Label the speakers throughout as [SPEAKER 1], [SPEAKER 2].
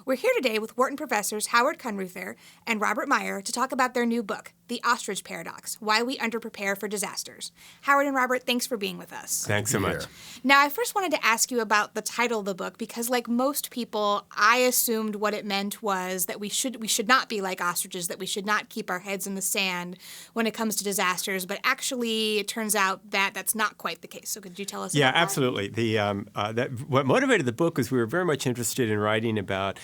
[SPEAKER 1] We're here today with Wharton professors Howard Kunruther and Robert Meyer to talk about their new book, The Ostrich Paradox, Why We Underprepare for Disasters. Howard and Robert, thanks for being with us.
[SPEAKER 2] Thanks so much.
[SPEAKER 1] Now, I first wanted to ask you about the title of the book because, like most people, I assumed what it meant was that we should not be like ostriches, that we should not keep our heads in the sand when it comes to disasters. But actually, it turns out that that's not quite the case. So could you tell us about that?
[SPEAKER 2] Yeah, absolutely. What motivated the book was we were very much interested in writing about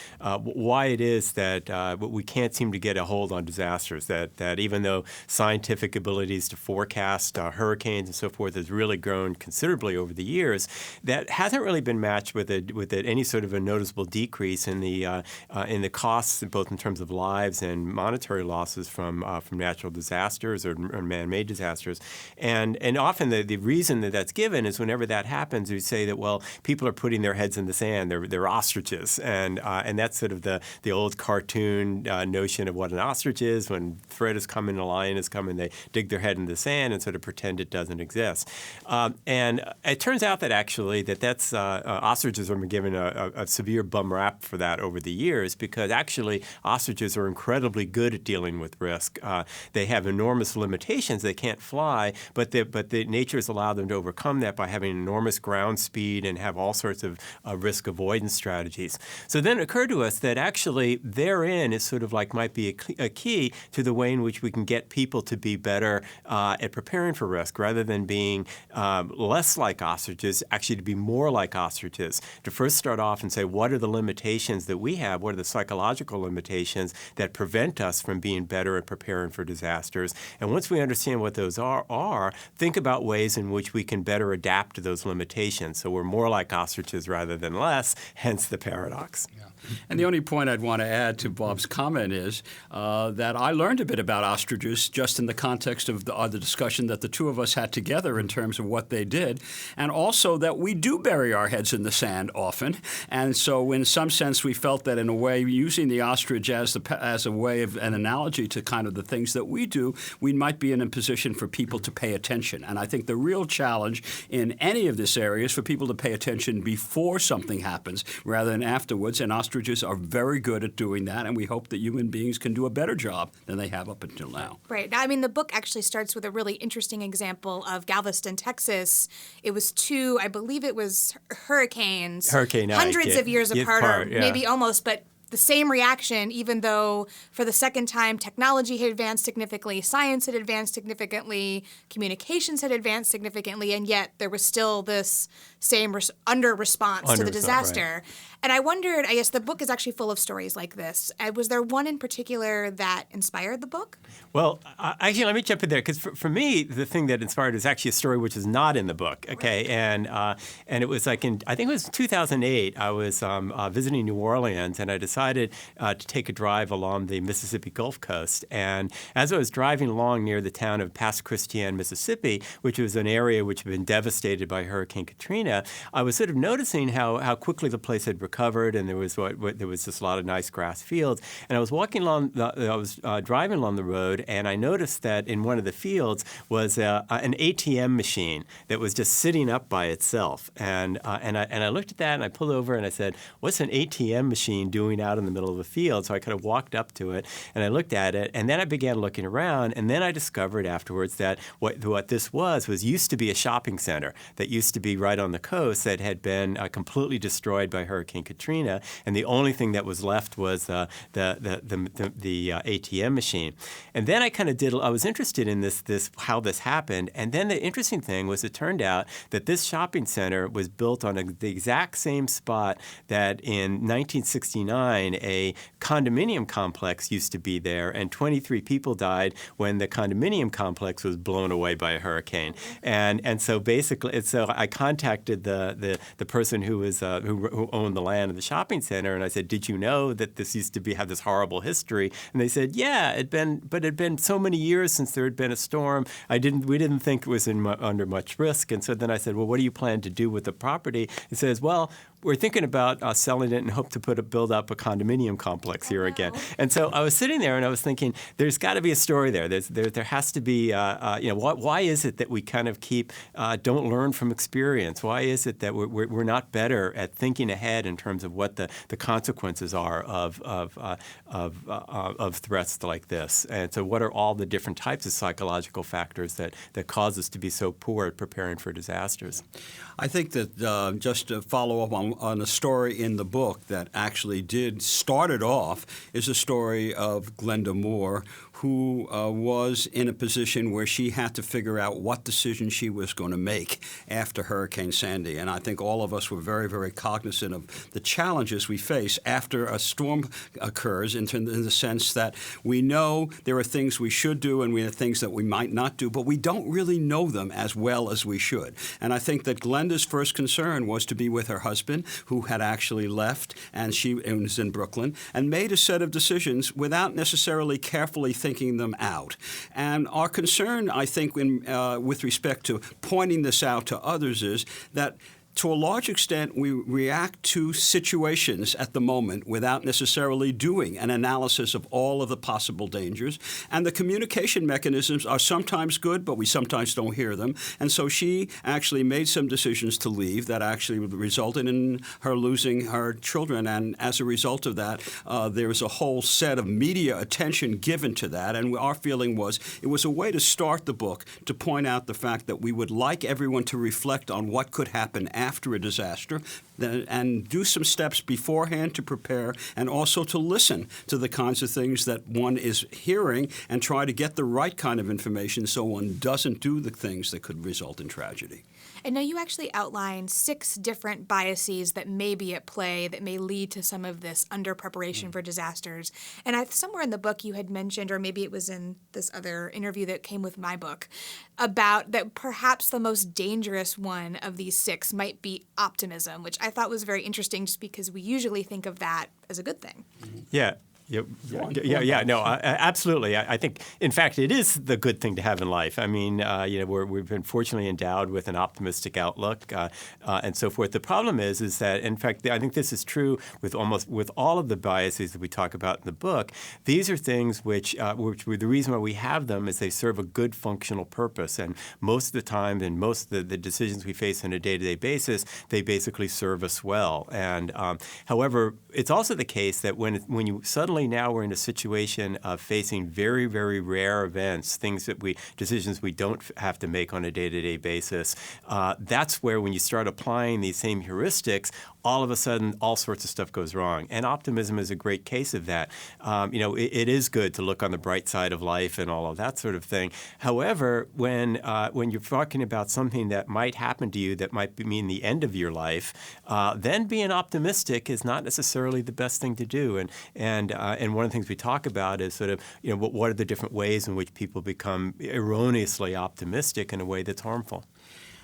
[SPEAKER 2] why it is that we can't seem to get a hold on disasters, that even though scientific abilities to forecast hurricanes and so forth has really grown considerably over the years, that hasn't really been matched with any sort of a noticeable decrease in the costs, both in terms of lives and monetary losses from natural disasters or man-made disasters. And often the reason that that's given is whenever that happens, we say that, well, people are putting their heads in the sand, they're ostriches, and that's sort of the old cartoon notion of what an ostrich is. When threat is coming, a lion is coming, they dig their head in the sand and sort of pretend it doesn't exist. And it turns out that actually that's ostriches have been given a severe bum rap for that over the years, because actually ostriches are incredibly good at dealing with risk. They have enormous limitations. They can't fly, but the nature has allowed them to overcome that by having enormous ground speed and have all sorts of risk avoidance strategies. So then it occurred to us that actually therein is sort of like might be a key to the way in which we can get people to be better at preparing for risk, rather than being less like ostriches, actually to be more like ostriches. To first start off and say, what are the limitations that we have? What are the psychological limitations that prevent us from being better at preparing for disasters? And once we understand what those are, think about ways in which we can better adapt to those limitations. So we're more like ostriches rather than less, hence the paradox.
[SPEAKER 3] Yeah. And the only point I'd want to add to Bob's comment is that I learned a bit about ostriches just in the context of the discussion that the two of us had together in terms of what they did, and also that we do bury our heads in the sand often. And so in some sense, we felt that in a way, using the ostrich as a way of an analogy to kind of the things that we do, we might be in a position for people to pay attention. And I think the real challenge in any of this area is for people to pay attention before something happens rather than afterwards. And ostriches are very good at doing that, and we hope that human beings can do a better job than they have up until now.
[SPEAKER 1] Right. Now, I mean, the book actually starts with a really interesting example of Galveston, Texas. It was I believe it was hurricanes.
[SPEAKER 2] Hurricane
[SPEAKER 1] hundreds of years apart,
[SPEAKER 2] yeah.
[SPEAKER 1] Maybe almost, but the same reaction, even though for the second time technology had advanced significantly, science had advanced significantly, communications had advanced significantly, and yet there was still this same under-response to the disaster. Right. And I wondered, I guess the book is actually full of stories like this. Was there one in particular that inspired the book?
[SPEAKER 2] Well, actually, let me jump in there, because for me, the thing that inspired is actually a story which is not in the book, okay? Right. And it was like I think it was 2008, I was visiting New Orleans, and I decided to take a drive along the Mississippi Gulf Coast. And as I was driving along near the town of Pass Christian, Mississippi, which was an area which had been devastated by Hurricane Katrina, I was sort of noticing how quickly the place had recovered, and there was just a lot of nice grass fields. And I was driving along the road, and I noticed that in one of the fields was an ATM machine that was just sitting up by itself. And I looked at that, and I pulled over, and I said, "What's an ATM machine doing out in the middle of the field?" So I kind of walked up to it, and I looked at it, and then I began looking around, and then I discovered afterwards that what this was used to be a shopping center that used to be right on the coast that had been completely destroyed by Hurricane Katrina, and the only thing that was left was the ATM machine. And then I was interested in this how this happened, and then the interesting thing was it turned out that this shopping center was built on the exact same spot that in 1969 a condominium complex used to be there, and 23 people died when the condominium complex was blown away by a hurricane. And so basically, I contacted the person who owned the land of the shopping center, and I said, "Did you know that this used to have this horrible history?" And they said, "Yeah, it had been so many years since there had been a storm. We didn't think it was under much risk." And so then I said, "Well, what do you plan to do with the property?" He says, "Well, we're thinking about selling it and hope to build up a condominium complex here again. And so I was sitting there and I was thinking, there's got to be a story there. There has to be, why is it that we kind of don't learn from experience? Why is it that we're not better at thinking ahead in terms of what the consequences are of threats like this? And so what are all the different types of psychological factors that cause us to be so poor at preparing for disasters?
[SPEAKER 3] I think that just to follow up on a story in the book that actually started off is a story of Glenda Moore, who was in a position where she had to figure out what decision she was going to make after Hurricane Sandy. And I think all of us were very, very cognizant of the challenges we face after a storm occurs in the sense that we know there are things we should do and we have things that we might not do, but we don't really know them as well as we should. And I think that Glenda's first concern was to be with her husband, who had actually left, and she was in Brooklyn, and made a set of decisions without necessarily carefully thinking them out. And our concern, I think, with respect to pointing this out to others is that to a large extent, we react to situations at the moment without necessarily doing an analysis of all of the possible dangers. And the communication mechanisms are sometimes good, but we sometimes don't hear them. And so she actually made some decisions to leave that actually resulted in her losing her children. And as a result of that, there was a whole set of media attention given to that. And our feeling was it was a way to start the book to point out the fact that we would like everyone to reflect on what could happen after a disaster and do some steps beforehand to prepare and also to listen to the kinds of things that one is hearing and try to get the right kind of information so one doesn't do the things that could result in tragedy.
[SPEAKER 1] And now you actually outline 6 different biases that may be at play that may lead to some of this under-preparation for disasters. And somewhere in the book you had mentioned, or maybe it was in this other interview that came with my book, about that perhaps the most dangerous one of these 6 might be optimism, which I thought was very interesting just because we usually think of that as a good thing.
[SPEAKER 2] Yeah. No, absolutely. I think, in fact, it is the good thing to have in life. I mean, we've been fortunately endowed with an optimistic outlook and so forth. The problem is that, in fact, I think this is true with all of the biases that we talk about in the book. These are things which the reason why we have them is they serve a good functional purpose. And most of the time, in most of the decisions we face on a day-to-day basis, they basically serve us well. And however, it's also the case that when you suddenly now we're in a situation of facing very, very rare events, decisions we don't have to make on a day-to-day basis. That's where when you start applying these same heuristics, all of a sudden all sorts of stuff goes wrong. And optimism is a great case of that. It is good to look on the bright side of life and all of that sort of thing. However, when you're talking about something that might happen to you that might mean the end of your life, then being optimistic is not necessarily the best thing to do. And one of the things we talk about is sort of, what are the different ways in which people become erroneously optimistic in a way that's harmful.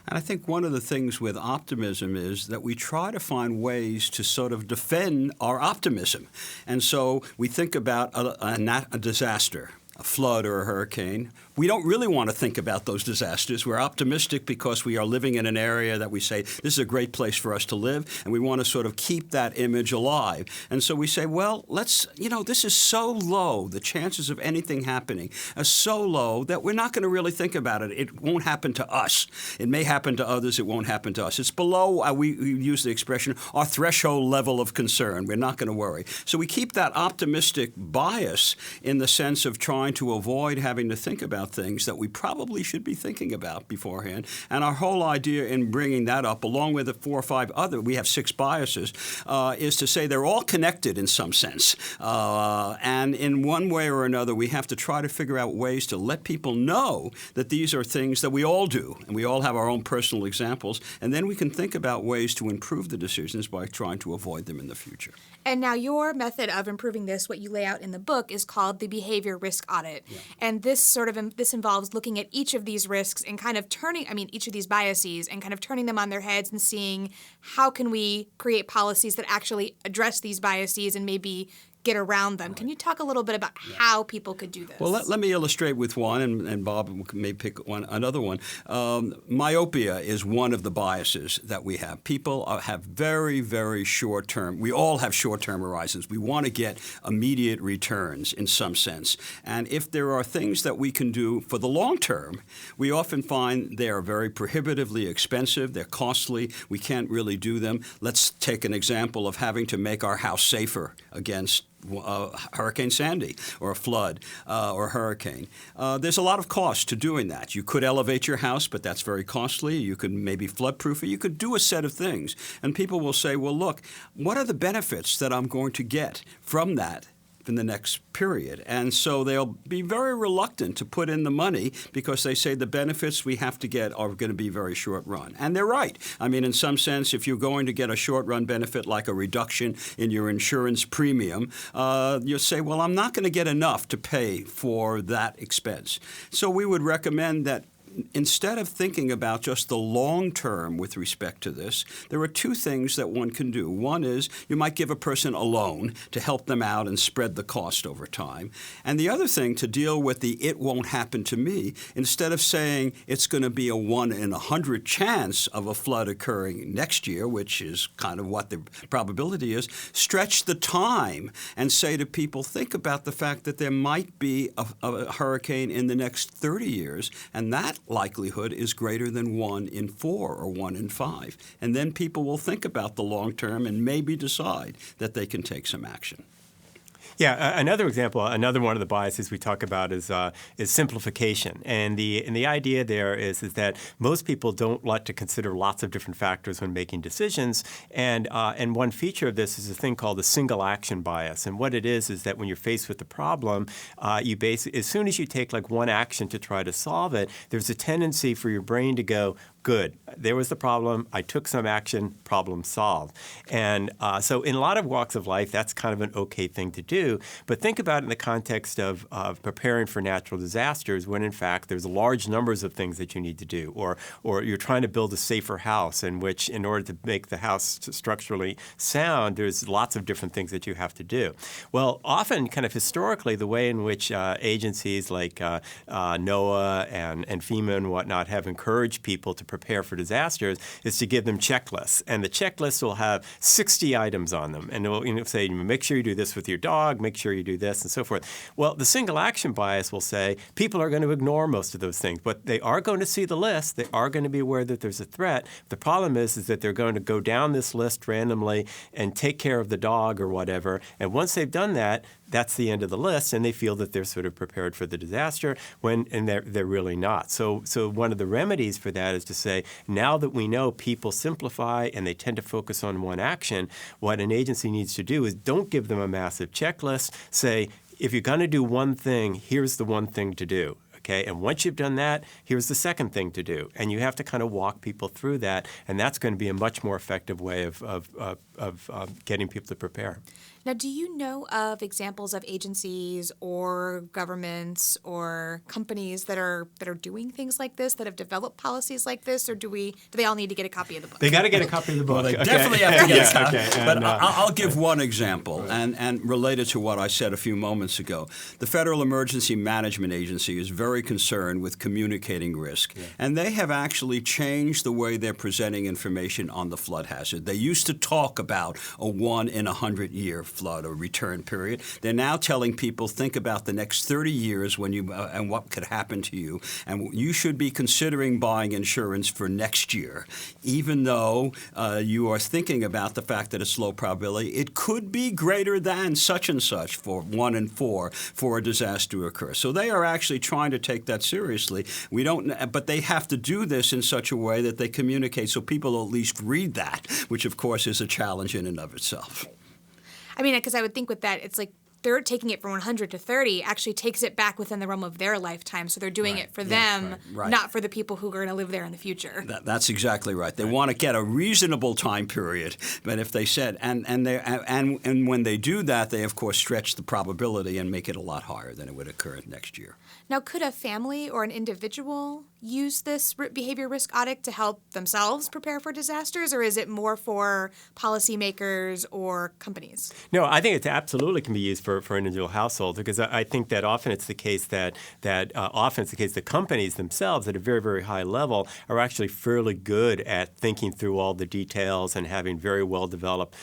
[SPEAKER 3] And I think one of the things with optimism is that we try to find ways to sort of defend our optimism. And so we think about a disaster, a flood or a hurricane. We don't really want to think about those disasters. We're optimistic because we are living in an area that we say, this is a great place for us to live, and we want to sort of keep that image alive. And so we say, well, this is so low, the chances of anything happening are so low that we're not going to really think about it. It won't happen to us. It may happen to others. It won't happen to us. It's below, we use the expression, our threshold level of concern. We're not going to worry. So we keep that optimistic bias in the sense of trying to avoid having to think about things that we probably should be thinking about beforehand. And our whole idea in bringing that up, along with the 4 or 5 other, we have 6 biases, is to say they're all connected in some sense. And in one way or another, we have to try to figure out ways to let people know that these are things that we all do, and we all have our own personal examples, and then we can think about ways to improve the decisions by trying to avoid them in the future.
[SPEAKER 1] And now your method of improving this, what you lay out in the book, is called the behavior risk audit. Yeah. And this involves looking at each of these risks and kind of each of these biases and kind of turning them on their heads and seeing how can we create policies that actually address these biases and maybe get around them. Can you talk a little bit about how people could do this?
[SPEAKER 3] Well, let me illustrate with one, and Bob may pick another one. Myopia is one of the biases that we have. People have very, very short-term. We all have short-term horizons. We want to get immediate returns in some sense. And if there are things that we can do for the long term, we often find they are very prohibitively expensive. They're costly. We can't really do them. Let's take an example of having to make our house safer against Hurricane Sandy or a flood or hurricane. There's a lot of cost to doing that. You could elevate your house, but that's very costly. You could maybe flood-proof it. You could do a set of things. And people will say, well, look, what are the benefits that I'm going to get from that in the next period? And so they'll be very reluctant to put in the money because they say the benefits we have to get are going to be very short run. And they're right. I mean, in some sense, if you're going to get a short run benefit like a reduction in your insurance premium, you'll say, well, I'm not going to get enough to pay for that expense. So we would recommend that instead of thinking about just the long term with respect to this, there are two things that one can do. One is you might give a person a loan to help them out and spread the cost over time. And the other thing, to deal with the "it won't happen to me," instead of saying it's going to be a 1 in 100 chance of a flood occurring next year, which is kind of what the probability is, stretch the time and say to people, think about the fact that there might be a hurricane in the next 30 years, and that likelihood is greater than 1 in 4 or 1 in 5. And then people will think about the long term and maybe decide that they can take some action.
[SPEAKER 2] Yeah, another example, another one of the biases we talk about is simplification, and the idea there is that most people don't like to consider lots of different factors when making decisions, and one feature of this is a thing called the single action bias, and what it is that when you're faced with the problem, you basically, as soon as you take like one action to try to solve it, there's a tendency for your brain to go, good, there was the problem, I took some action, problem solved. And so in a lot of walks of life, that's kind of an okay thing to do. But think about it in the context of preparing for natural disasters when, in fact, there's large numbers of things that you need to do. Or you're trying to build a safer house in which, in order to make the house structurally sound, there's lots of different things that you have to do. Well, often, kind of historically, the way in which agencies like NOAA and FEMA and whatnot have encouraged people to prepare for disasters is to give them checklists. And the checklists will have 60 items on them. And it will say, make sure you do this with your dog, make sure you do this, and so forth. Well, the single action bias will say people are going to ignore most of those things, but they are going to see the list. They are going to be aware that there's a threat. The problem is that they're going to go down this list randomly and take care of the dog or whatever. And once they've done that, that's the end of the list, and they feel that they're sort of prepared for the disaster and they're really not. So one of the remedies for that is to say, now that we know people simplify and they tend to focus on one action, what an agency needs to do is don't give them a massive checklist. Say, if you're going to do one thing, here's the one thing to do. Okay, and once you've done that, here's the second thing to do. And you have to kind of walk people through that, and that's going to be a much more effective way of getting people to prepare.
[SPEAKER 1] Now, do you know of examples of agencies or governments or companies that are doing things like this, that have developed policies like this, or do they all need to get a copy of the book?
[SPEAKER 2] They got to get a copy of the book.
[SPEAKER 3] Well, they definitely have to get a copy.
[SPEAKER 2] Okay.
[SPEAKER 3] But I'll give one example, and related to what I said a few moments ago. The Federal Emergency Management Agency is very concerned with communicating risk, and they have actually changed the way they're presenting information on the flood hazard. They used to talk about a 1 in 100 year flood or return period. They're now telling people, think about the next 30 years when you and what could happen to you, and you should be considering buying insurance for next year, even though you are thinking about the fact that it's low probability. It could be greater than such and such for 1 in 4 for a disaster to occur. So they are actually trying to take that seriously. But they have to do this in such a way that they communicate so people at least read that, which of course is a challenge in and of itself.
[SPEAKER 1] I mean, because I would think with that, it's like they're taking it from 100 to 30 actually takes it back within the realm of their lifetime. So they're doing it for them, not for the people who are going to live there in the future.
[SPEAKER 3] That's exactly right. They want to get a reasonable time period. But if they said, and when they do that, they of course stretch the probability and make it a lot higher than it would occur next year.
[SPEAKER 1] Now, could a family or an individual use this behavior risk audit to help themselves prepare for disasters, or is it more for policymakers or companies?
[SPEAKER 2] No, I think it absolutely can be used for individual households, because I think that often it's the case that the companies themselves at a very, very high level are actually fairly good at thinking through all the details and having very well developed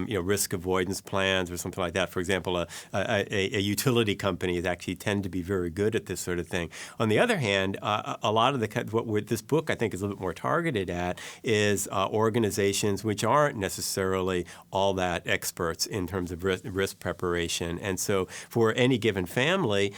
[SPEAKER 2] risk avoidance plans or something like that. For example, a utility company actually tend to be very good at this sort of thing. On the other hand, a lot of what this book I think is a little bit more targeted at is organizations which aren't necessarily all that experts in terms of risk preparation. And so for any given family,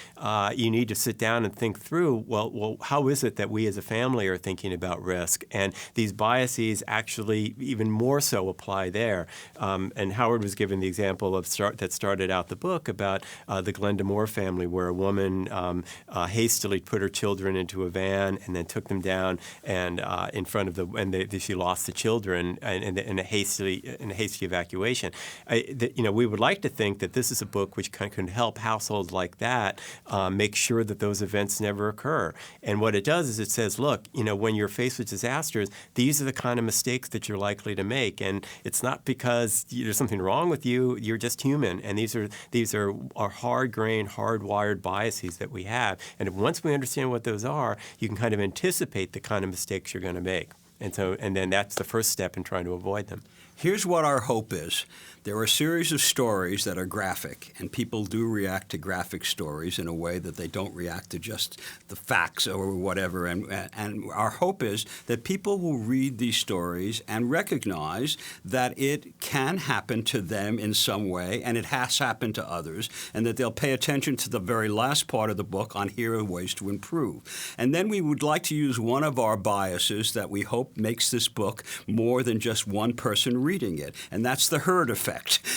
[SPEAKER 2] you need to sit down and think through, well, how is it that we as a family are thinking about risk? And these biases actually even more so apply there. And Howard was given the example that started out the book about the Glenda Moore family, where a woman hastily put her children into a van and then took them down and in front of she lost the children in a hasty evacuation. We would like to think that this is a book which can help households like that make sure that those events never occur. And what it does is it says, look, when you're faced with disasters, these are the kind of mistakes that you're likely to make. And it's not because there's something wrong with you, you're just human. And these are hard-grained, hardwired biases that we have. And once we understand what those are, you can kind of anticipate the kind of mistakes you're going to make. And then that's the first step in trying to avoid them.
[SPEAKER 3] Here's what our hope is. There are a series of stories that are graphic, and people do react to graphic stories in a way that they don't react to just the facts or whatever. And our hope is that people will read these stories and recognize that it can happen to them in some way, and it has happened to others, and that they'll pay attention to the very last part of the book on here are ways to improve. And then we would like to use one of our biases that we hope makes this book more than just one person reading it, and that's the herd effect.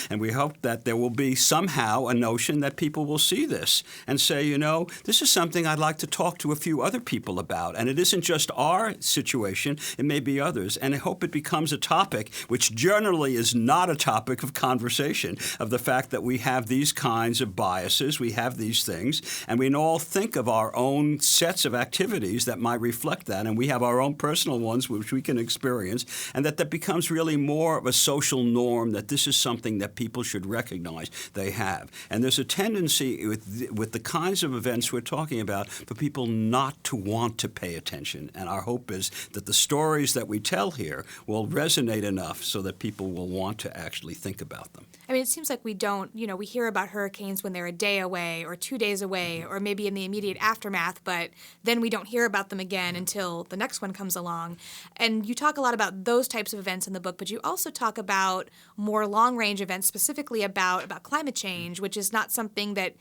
[SPEAKER 3] And we hope that there will be somehow a notion that people will see this and say, this is something I'd like to talk to a few other people about. And it isn't just our situation, it may be others. And I hope it becomes a topic which generally is not a topic of conversation, of the fact that we have these kinds of biases, we have these things, and we all think of our own sets of activities that might reflect that, and we have our own personal ones which we can experience, and that becomes really more of a social norm, that this is something that people should recognize they have. And there's a tendency with the kinds of events we're talking about for people not to want to pay attention. And our hope is that the stories that we tell here will resonate enough so that people will want to actually think about them.
[SPEAKER 1] I mean, it seems like we don't, we hear about hurricanes when they're a day away or 2 days away or maybe in the immediate aftermath, but then we don't hear about them again until the next one comes along. And you talk a lot about those types of events in the book, but you also talk about more long-range events, specifically about climate change, which is not something that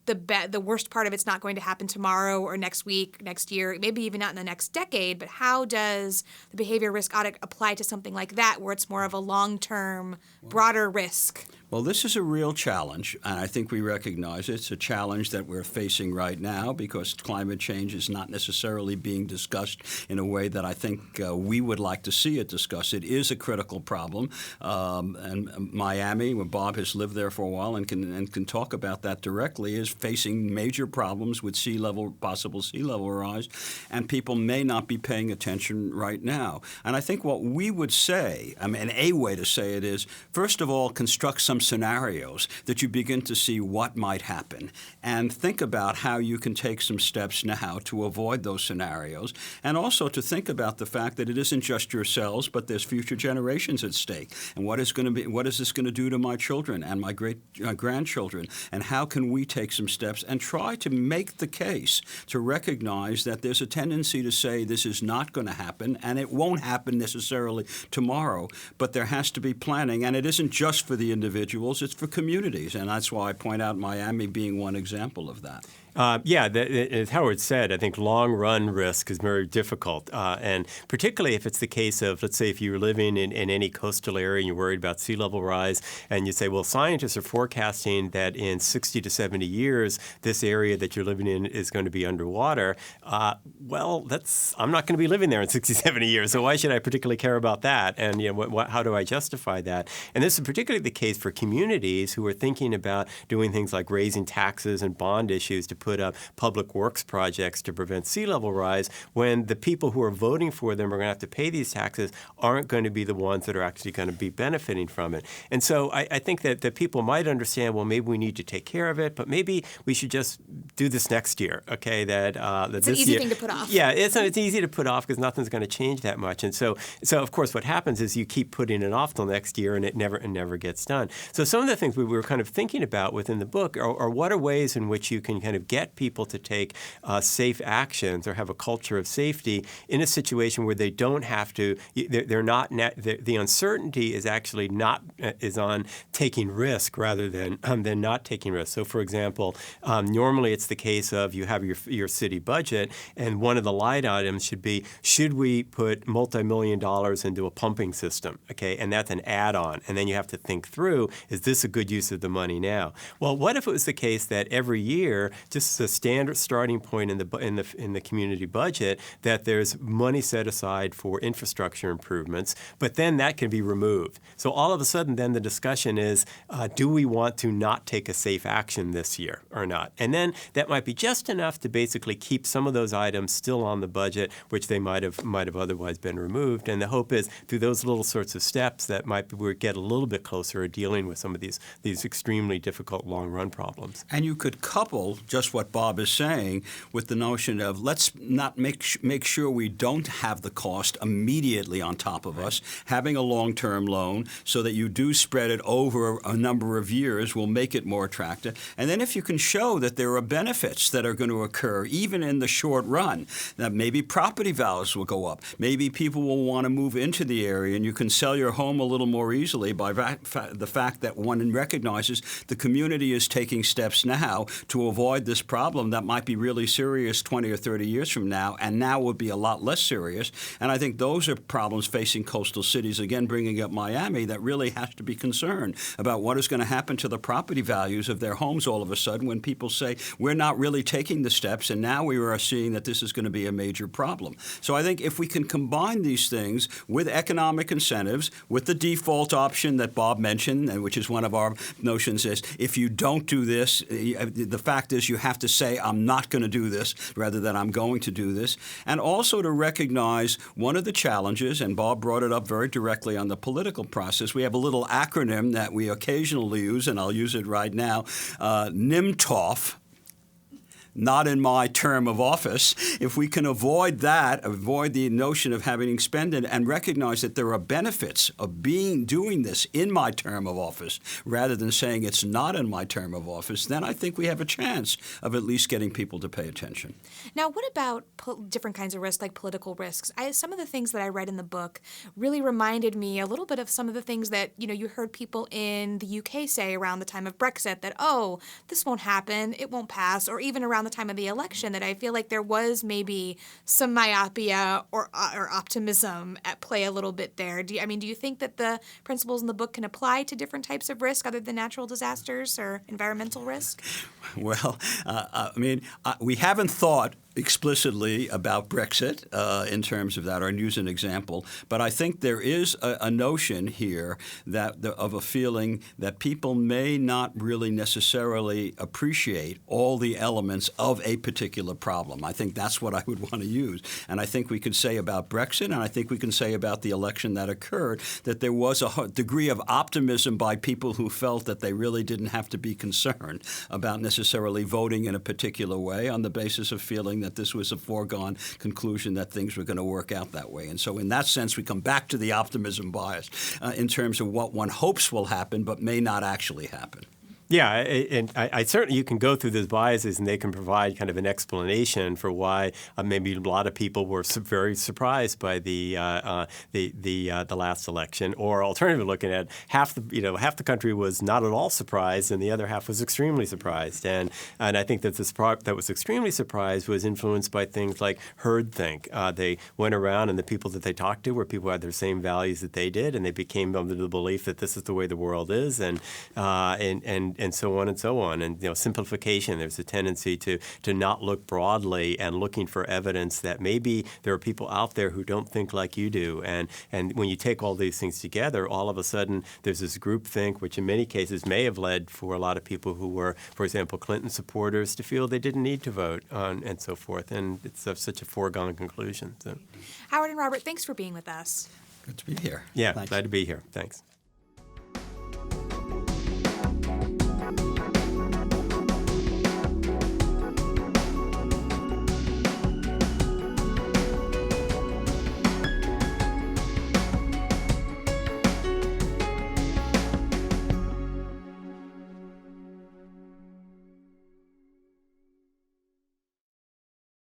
[SPEAKER 1] the worst part of it's not going to happen tomorrow or next week, next year, maybe even not in the next decade, but how does the behavior risk audit apply to something like that where it's more of a long-term, broader risk?
[SPEAKER 3] Well, this is a real challenge, and I think we recognize it. It's a challenge that we're facing right now because climate change is not necessarily being discussed in a way that I think we would like to see it discussed. It is a critical problem, and Miami, where Bob has lived there for a while and can talk about that directly, is facing major problems with possible sea level rise, and people may not be paying attention right now. And I think what we would say, a way to say it is, first of all, construct some scenarios that you begin to see what might happen and think about how you can take some steps now to avoid those scenarios, and also to think about the fact that it isn't just yourselves, but there's future generations at stake. And what is this going to do to my children and my grandchildren? And how can we take some steps and try to make the case to recognize that there's a tendency to say this is not going to happen, and it won't happen necessarily tomorrow, but there has to be planning, and it isn't just for the individuals, it's for communities, and that's why I point out Miami being one example of that.
[SPEAKER 2] As Howard said, I think long-run risk is very difficult, and particularly if it's the case of, let's say, if you're living in any coastal area and you're worried about sea level rise, and you say, well, scientists are forecasting that in 60 to 70 years, this area that you're living in is going to be underwater. I'm not going to be living there in 60, 70 years, so why should I particularly care about that? And how do I justify that? And this is particularly the case for communities who are thinking about doing things like raising taxes and bond issues to put up public works projects to prevent sea level rise when the people who are voting for them are going to have to pay these taxes aren't going to be the ones that are actually going to be benefiting from it. And so I think that people might understand, well, maybe we need to take care of it, but maybe we should just do this next year, okay? That
[SPEAKER 1] it's an easy thing to put off.
[SPEAKER 2] Yeah, it's easy to put off because nothing's going to change that much. And so of course, what happens is you keep putting it off till next year, and it never gets done. So some of the things we were kind of thinking about within the book are what are ways in which you can kind of get people to take safe actions or have a culture of safety in a situation where they don't have to. They're not. The uncertainty is actually not is on taking risk rather than not taking risk. So, for example, normally it's the case of you have your city budget, and one of the line items should be, should we put multi-million dollars into a pumping system? Okay, and that's an add-on, and then you have to think through, is this a good use of the money now? Well, what if it was the case that every year, just as a standard starting point in the community budget, that there's money set aside for infrastructure improvements, but then that can be removed. So all of a sudden, then the discussion is, do we want to not take a safe action this year or not? And then that might be just enough to basically keep some of those items still on the budget, which they might have otherwise been removed. And the hope is through those little sorts of steps that we get a little bit closer to dealing with some of these extremely difficult long-run problems.
[SPEAKER 3] And you could couple just what Bob is saying with the notion of let's not make sure we don't have the cost immediately on top of us. Having a long-term loan so that you do spread it over a number of years will make it more attractive. And then if you can show that there are benefits that are going to occur even in the short run, that maybe property values will go up, maybe people will want to move into the area, and you can sell your home a little more easily by the fact that one recognizes the community is taking steps now to avoid this problem that might be really serious 20 or 30 years from now, and now would be a lot less serious. And I think those are problems facing coastal cities, again bringing up Miami, that really has to be concerned about what is going to happen to the property values of their homes all of a sudden when people say, we're not really taking the steps, and now we are seeing that this is going to be a major problem. So I think if we can combine these things with economic incentives, with the default option that Bob mentioned, and which is one of our notions, is if you don't do this, the fact is you have to say, I'm not going to do this, rather than I'm going to do this. And also to recognize one of the challenges, and Bob brought it up very directly on the political process, we have a little acronym that we occasionally use, and I'll use it right now, NIMTOF. Not in my term of office. If we can avoid that, avoid the notion of having expended, and recognize that there are benefits of doing this in my term of office, rather than saying it's not in my term of office, then I think we have a chance of at least getting people to pay attention.
[SPEAKER 1] Now, what about different kinds of risks, like political risks? Some of the things that I read in the book really reminded me a little bit of some of the things that you heard people in the UK say around the time of Brexit, that, oh, this won't happen, it won't pass, or even around the time of the election, that I feel like there was maybe some myopia or optimism at play a little bit there. Do you think that the principles in the book can apply to different types of risk other than natural disasters or environmental risk?
[SPEAKER 3] Well, we haven't thought explicitly about Brexit in terms of that, or use an example. But I think there is a notion here of a feeling that people may not really necessarily appreciate all the elements of a particular problem. I think that's what I would want to use. And I think we could say about Brexit, and I think we can say about the election that occurred, that there was a degree of optimism by people who felt that they really didn't have to be concerned about necessarily voting in a particular way on the basis of feeling that this was a foregone conclusion that things were going to work out that way. And so in that sense, we come back to the optimism bias in terms of what one hopes will happen but may not actually happen.
[SPEAKER 2] Yeah, and I certainly, you can go through those biases and they can provide kind of an explanation for why maybe a lot of people were very surprised by the last election, or alternatively looking at half the country was not at all surprised and the other half was extremely surprised, and I think that this part that was extremely surprised was influenced by things like herd think. They went around and the people that they talked to were people who had their same values that they did, and they became under the belief that this is the way the world is, and and so on and so on. And simplification. There's a tendency to not look broadly and looking for evidence that maybe there are people out there who don't think like you do. And when you take all these things together, all of a sudden there's this groupthink, which in many cases may have led for a lot of people who were, for example, Clinton supporters to feel they didn't need to vote and so forth. And it's such a foregone conclusion. So.
[SPEAKER 1] Howard and Robert, thanks for being with us.
[SPEAKER 3] Good to be here.
[SPEAKER 2] Yeah,
[SPEAKER 3] Thanks.
[SPEAKER 2] glad to be here. Thanks.